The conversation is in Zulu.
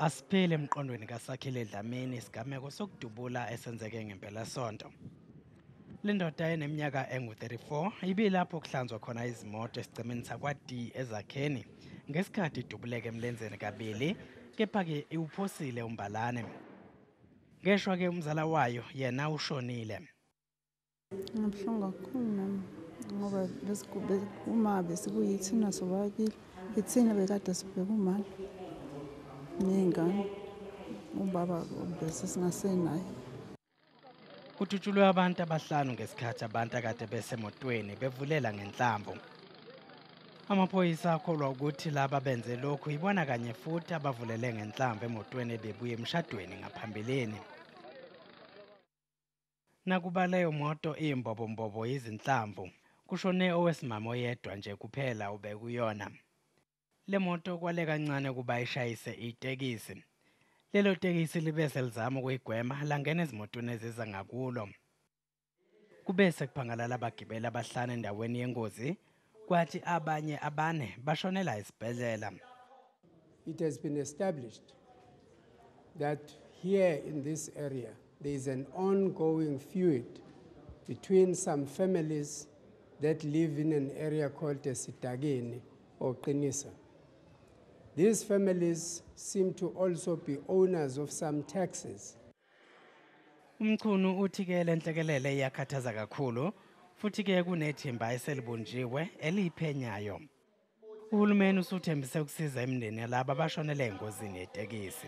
Asiphele emqondweni kaSakhile Dlamini isigameko sokudubula esenzeke ngempelasonto. Le ndoda eneminyaka engu-34 ibilapho kuhlanzwa khona izimoto esicemeni sakwa-D eZakheni ngesikhathi idubuleke emlenzeni kabili, kepha-ke iwuphosile umbalane. Ngeshwa-ke umzala wayo yena ushonile. Ngibhlungu kakhulu nami ngoba lesigube uma besikuyithina sobabili, ithina bekade sibheka umama ney'ngane, ubaba bese singasenaye. Kututshulwe abantu abahlanu ngesikhathi abantu akade besemotweni bevulela ngenhlamvu. Amaphoyisa akholwa ukuthi laba benze lokhu ibona kanye futhi abavulele ngenhlamvu emotweni bebuye emshadweni ngaphambilini. Nakuba leyo moto iyimbobo izinhlamvu, kushone owesimama oyedwa nje kuphela ubekuyona. Le moto kwale kancane kuba ishayise itekisi. Lelo tekisi libe selizama ukuyigwema langena ezimotweni eziza ngakulo. Kube sekuphangalala abagibeli abahlanu endaweni yengozi, kwathi abanye abane bashonela esibhedlela. It has been established that here in this area there is an ongoing feud between some families that live in an area called Sitageni or Qinisa. These families seem to also be owners of some taxes. Umchunu uthi ke lenhlekelele iyakhathaza kakhulu, futhi ke kunethimba eselibunjiwe eliphenyayo. Uhulumeni usuthembise ukusiza imindeni yalabo abashonele engozini yetekisi.